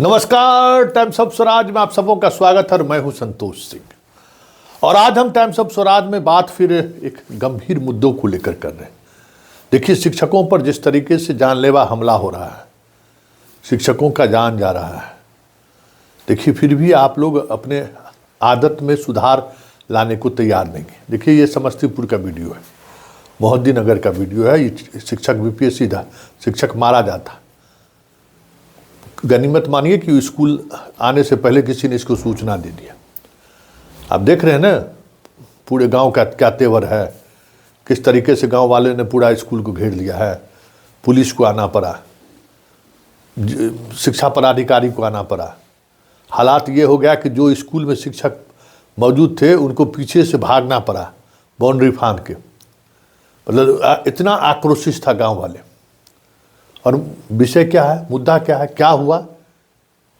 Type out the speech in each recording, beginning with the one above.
नमस्कार, times of Swaraj में आप सबों का स्वागत है। मैं हूं संतोष सिंह और आज हम टाइम्स ऑफ स्वराज में बात फिर एक गंभीर मुद्दों को लेकर कर रहे हैं। देखिए, शिक्षकों पर जिस तरीके से जानलेवा हमला हो रहा है, शिक्षकों का जान जा रहा है। देखिए, फिर भी आप लोग अपने आदत में सुधार लाने को तैयार नहीं है। देखिए, ये समस्तीपुर का वीडियो है, मोहद्दीनगर का वीडियो है। ये शिक्षक बीपीएससी था, शिक्षक मारा जाता। गनीमत मानिए कि स्कूल आने से पहले किसी ने इसको सूचना दे दिया। आप देख रहे हैं ना पूरे गांव का क्या तेवर है, किस तरीके से गांव वाले ने पूरा स्कूल को घेर लिया है। पुलिस को आना पड़ा, शिक्षा पदाधिकारी को आना पड़ा। हालात ये हो गया कि जो स्कूल में शिक्षक मौजूद थे उनको पीछे से भागना पड़ा बाउंड्री फांद के। मतलब इतना आक्रोशित था गांव वाले। और विषय क्या है, मुद्दा क्या है, क्या हुआ?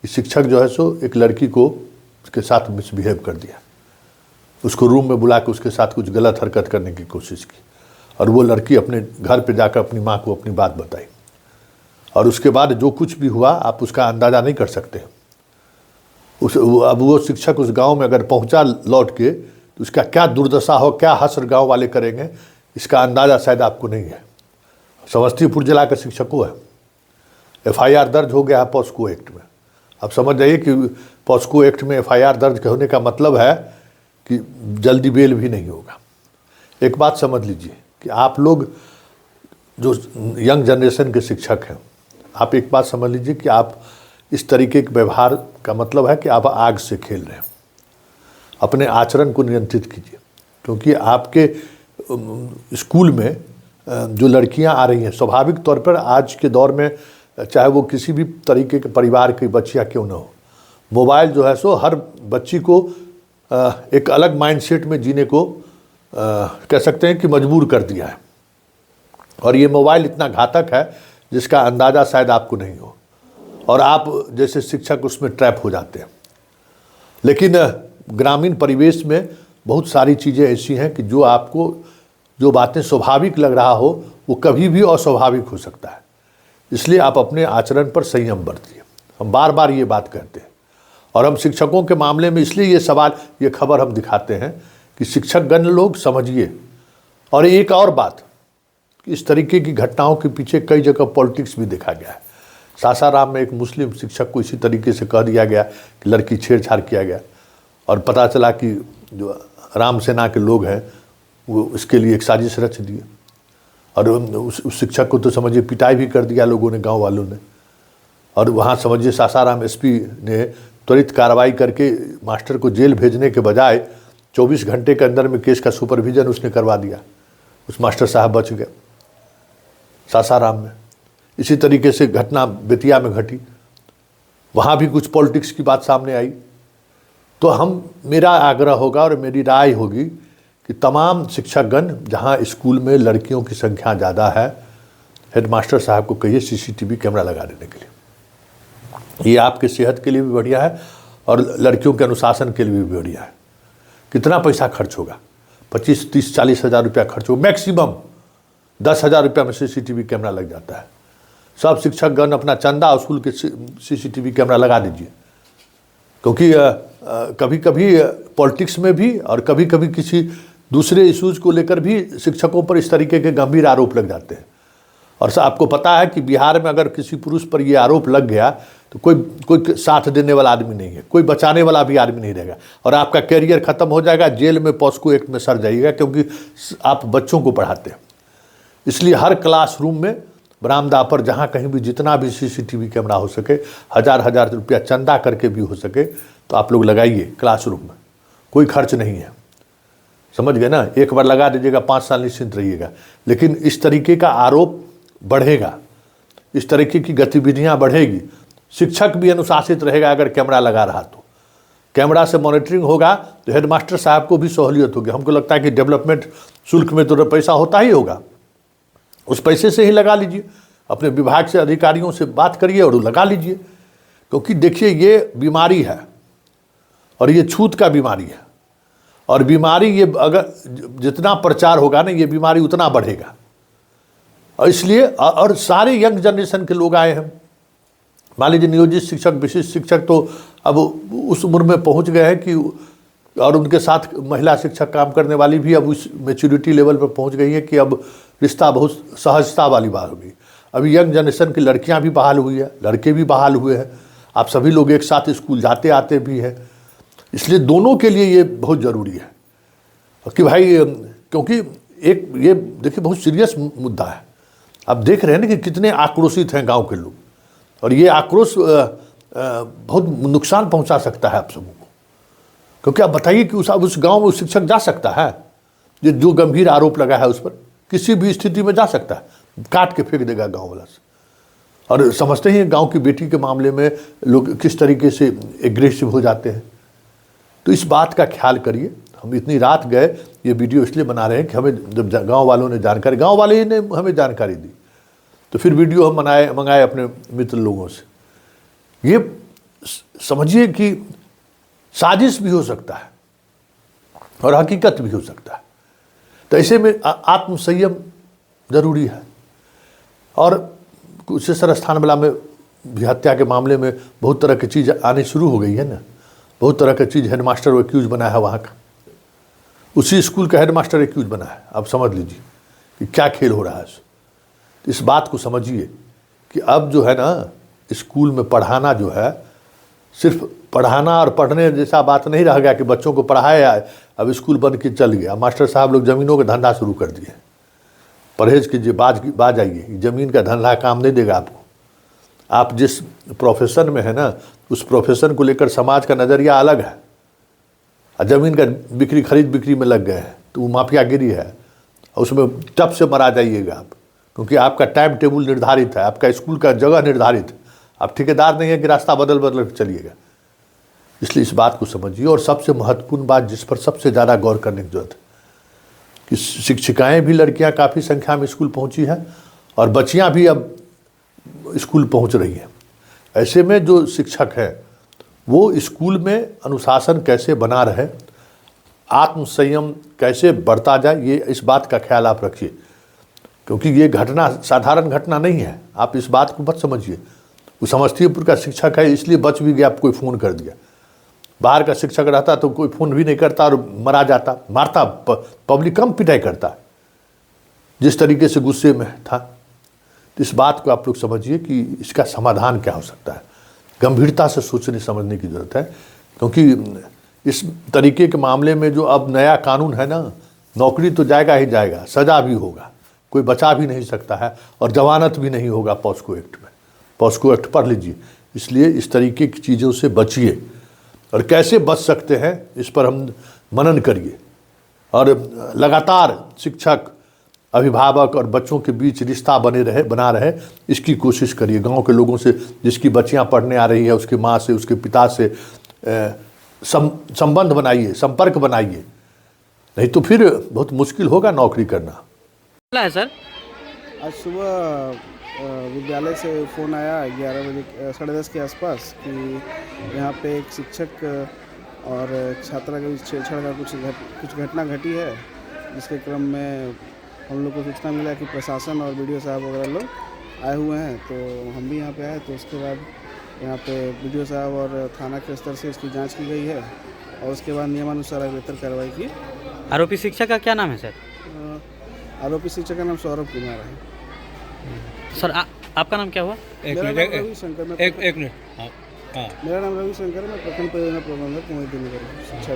शिक्षक जो है सो एक लड़की को उसके साथ मिसबिहेव कर दिया। उसको रूम में बुला के उसके साथ कुछ गलत हरकत करने की कोशिश की और वो लड़की अपने घर पे जाकर अपनी माँ को अपनी बात बताई। और उसके बाद जो कुछ भी हुआ आप उसका अंदाज़ा नहीं कर सकते। अब वो शिक्षक उस गांव में अगर पहुंचा लौट के तो उसका क्या दुर्दशा हो, क्या हश्र गांव वाले करेंगे, इसका अंदाज़ा शायद आपको नहीं है। समस्तीपुर जिला का शिक्षकों है, एफआईआर दर्ज हो गया है पॉस्को एक्ट में। आप समझ जाइए कि पॉस्को एक्ट में एफआईआर दर्ज होने का मतलब है कि जल्दी बेल भी नहीं होगा। एक बात समझ लीजिए कि आप लोग जो यंग जनरेशन के शिक्षक हैं, आप एक बात समझ लीजिए कि आप इस तरीके के व्यवहार का मतलब है कि आप आग से खेल रहे हैं। अपने आचरण को नियंत्रित कीजिए, क्योंकि आपके स्कूल में जो लड़कियां आ रही हैं, स्वाभाविक तौर पर आज के दौर में चाहे वो किसी भी तरीके के परिवार की बच्चियां क्यों ना हो, मोबाइल जो है सो हर बच्ची को एक अलग माइंडसेट में जीने को कह सकते हैं कि मजबूर कर दिया है। और ये मोबाइल इतना घातक है जिसका अंदाज़ा शायद आपको नहीं हो, और आप जैसे शिक्षक उसमें ट्रैप हो जाते हैं। लेकिन ग्रामीण परिवेश में बहुत सारी चीज़ें ऐसी हैं कि जो आपको जो बातें स्वाभाविक लग रहा हो वो कभी भी अस्वाभाविक हो सकता है। इसलिए आप अपने आचरण पर संयम बरतिए। हम बार बार ये बात कहते हैं और हम शिक्षकों के मामले में इसलिए ये खबर हम दिखाते हैं कि शिक्षकगण लोग समझिए। और एक और बात, इस तरीके की घटनाओं के पीछे कई जगह पॉलिटिक्स भी देखा गया है। सासाराम में एक मुस्लिम शिक्षक को इसी तरीके से कह दिया गया कि लड़की छेड़छाड़ किया गया, और पता चला कि जो राम सेना के लोग हैं वो इसके लिए एक साजिश रच दिए। और उस शिक्षक को तो समझिए पिटाई भी कर दिया लोगों ने, गांव वालों ने। और वहाँ समझिए सासाराम एसपी ने त्वरित कार्रवाई करके मास्टर को जेल भेजने के बजाय 24 घंटे के अंदर में केस का सुपरविजन उसने करवा दिया। उस मास्टर साहब बच गए सासाराम में। इसी तरीके से घटना बेतिया में घटी, वहाँ भी कुछ पॉलिटिक्स की बात सामने आई। तो मेरा आग्रह होगा और मेरी राय होगी कि तमाम शिक्षकगण, जहाँ स्कूल में लड़कियों की संख्या ज़्यादा है, हेडमास्टर साहब को कहिए सीसीटीवी कैमरा लगा देने के लिए। ये आपके सेहत के लिए भी बढ़िया है और लड़कियों के अनुशासन के लिए भी बढ़िया है। कितना पैसा खर्च होगा? 25, 30, 40 हज़ार रुपया खर्च होगा, मैक्सिमम 10,000 रुपया में सीसीटीवी कैमरा लग जाता है। सब शिक्षकगण अपना चंदा वसूल के सीसीटीवी कैमरा लगा दीजिए, क्योंकि कभी कभी पॉलिटिक्स में भी और कभी कभी किसी दूसरे इश्यूज को लेकर भी शिक्षकों पर इस तरीके के गंभीर आरोप लग जाते हैं। और आपको पता है कि बिहार में अगर किसी पुरुष पर ये आरोप लग गया तो कोई साथ देने वाला आदमी नहीं है, कोई बचाने वाला भी आदमी नहीं रहेगा, और आपका कैरियर ख़त्म हो जाएगा, जेल में पॉस्को एक्ट में सड़ जाइएगा, क्योंकि आप बच्चों को पढ़ाते हैं। इसलिए हर क्लासरूम में, बरामदा पर, जहाँ कहीं भी जितना भी सीसीटीवी कैमरा हो सके, हज़ार रुपया चंदा करके भी हो सके तो आप लोग लगाइए क्लासरूम में। कोई खर्च नहीं है, समझ गए ना? एक बार लगा दीजिएगा, 5 साल निश्चिंत रहिएगा। लेकिन इस तरीके का आरोप बढ़ेगा, इस तरीके की गतिविधियां बढ़ेगी। शिक्षक भी अनुशासित रहेगा अगर कैमरा लगा रहा तो। कैमरा से मॉनिटरिंग होगा तो हेडमास्टर साहब को भी सहूलियत होगी। हमको लगता है कि डेवलपमेंट शुल्क में तो पैसा होता ही होगा, उस पैसे से ही लगा लीजिए। अपने विभाग से अधिकारियों से बात करिए और लगा लीजिए। क्योंकि देखिए, ये बीमारी है और ये छूत का बीमारी है, और बीमारी ये अगर जितना प्रचार होगा ना, ये बीमारी उतना बढ़ेगा। और इसलिए और सारे यंग जनरेशन के लोग आए हैं। मान लीजिए नियोजित शिक्षक, विशिष्ट शिक्षक तो अब उस उम्र में पहुंच गए हैं कि, और उनके साथ महिला शिक्षक काम करने वाली भी अब उस मैच्योरिटी लेवल पर पहुंच गई है कि अब रिश्ता बहुत सहजता वाली बात हो गई। अभी यंग जनरेशन की लड़कियां भी बहाल हुई है, लड़के भी बहाल हुए हैं, आप सभी लोग एक साथ स्कूल जाते आते भी हैं, इसलिए दोनों के लिए ये बहुत ज़रूरी है कि भाई, क्योंकि एक ये देखिए बहुत सीरियस मुद्दा है। आप देख रहे हैं ना कि कितने आक्रोशित हैं गांव के लोग, और ये आक्रोश बहुत नुकसान पहुंचा सकता है आप सबों को, क्योंकि आप बताइए कि उस गांव में शिक्षक जा सकता है जो गंभीर आरोप लगा है उस पर, किसी भी स्थिति में जा सकता है, काट के फेंक देगा गांव वाला से। और समझते ही गांव की बेटी के मामले में लोग किस तरीके से एग्रेसिव हो जाते हैं। तो इस बात का ख्याल करिए। हम इतनी रात गए, ये वीडियो इसलिए बना रहे हैं कि हमें जब गांव वालों ने जानकारी, गांव वाले ही ने हमें जानकारी दी, तो फिर वीडियो हम मंगाए अपने मित्र लोगों से। ये समझिए कि साजिश भी हो सकता है और हकीकत भी हो सकता है। तो ऐसे में आत्मसंयम जरूरी है। और कुशेश्वर स्थान वाला में भी हत्या के मामले में बहुत तरह की चीज़ आनी शुरू हो गई है ना, बहुत तरह की चीज़। हेडमास्टर एक्यूज बना है वहाँ का, उसी स्कूल का हेडमास्टर एक्यूज बना है। आप समझ लीजिए कि क्या खेल हो रहा है। तो इस बात को समझिए कि अब जो है ना, स्कूल में पढ़ाना जो है, सिर्फ पढ़ाना और पढ़ने जैसा बात नहीं रह गया कि बच्चों को पढ़ाया, अब स्कूल बन के चल गया। मास्टर साहब लोग ज़मीनों का धंधा शुरू कर दिए। परहेज कीजिए, बाज आइए, ज़मीन का धंधा काम नहीं देगा आपको। आप जिस प्रोफेशन में है ना, उस प्रोफेशन को लेकर समाज का नज़रिया अलग है। ज़मीन का खरीद बिक्री में लग गए हैं तो वो माफियागिरी है, और उसमें टप से मरा जाइएगा आप, क्योंकि आपका टाइम टेबल निर्धारित है, आपका स्कूल का जगह निर्धारित है। आप ठेकेदार नहीं है कि रास्ता बदल कर चलिएगा। इसलिए इस बात को समझिए। और सबसे महत्वपूर्ण बात जिस पर सबसे ज़्यादा गौर करने की जरूरत है कि शिक्षिकाएँ भी, लड़कियाँ काफ़ी संख्या में स्कूल पहुँची हैं, और बच्चियाँ भी अब स्कूल पहुँच रही हैं। ऐसे में जो शिक्षक हैं वो स्कूल में अनुशासन कैसे बना रहे, आत्मसंयम कैसे बढ़ता जाए, ये इस बात का ख्याल आप रखिए, क्योंकि ये घटना साधारण घटना नहीं है। आप इस बात को मत समझिए। वो समस्तीपुर का शिक्षक है इसलिए बच भी गया, कोई फ़ोन कर दिया। बाहर का शिक्षक रहता तो कोई फ़ोन भी नहीं करता और मरा जाता, मारता, पब्लिक कम पिटाई करता, जिस तरीके से गुस्से में था। तो इस बात को आप लोग समझिए कि इसका समाधान क्या हो सकता है। गंभीरता से सोचने समझने की ज़रूरत है, क्योंकि इस तरीके के मामले में जो अब नया कानून है ना, नौकरी तो जाएगा ही जाएगा, सज़ा भी होगा, कोई बचा भी नहीं सकता है, और जमानत भी नहीं होगा पॉस्को एक्ट में। पॉस्को एक्ट पढ़ लीजिए। इसलिए इस तरीके की चीज़ों से बचिए, और कैसे बच सकते हैं इस पर हम मनन करिए। और लगातार शिक्षक, अभिभावक और बच्चों के बीच रिश्ता बना रहे, इसकी कोशिश करिए। गांव के लोगों से, जिसकी बच्चियां पढ़ने आ रही है, उसके माँ से, उसके पिता से संबंध बनाइए, संपर्क बनाइए, नहीं तो फिर बहुत मुश्किल होगा नौकरी करना। है सर, आज सुबह विद्यालय से फ़ोन आया 11 बजे, 10:30 के आसपास, कि यहाँ पे एक शिक्षक और छात्रा के बीच छेड़छाड़ का कुछ घटना घटी है, जिसके क्रम में हम लोग को सूचना मिला कि प्रशासन और BDO साहब वगैरह लोग आए हुए हैं। तो हम भी यहाँ पे आए। तो उसके बाद यहाँ पे BDO साहब और थाना के स्तर से इसकी जांच की गई है, और उसके बाद नियमानुसार बेहतर कार्रवाई की। आरोपी शिक्षक का क्या नाम है सर? आरोपी शिक्षक का नाम सौरभ कुमार है। सर आपका नाम क्या हुआ? मेरा नाम रविशंकर, एक मिनट। हाँ, मेरा नाम रविशंकर, मैं प्रखंड परियोजना प्रबंधक कुमारी नगर शिक्षा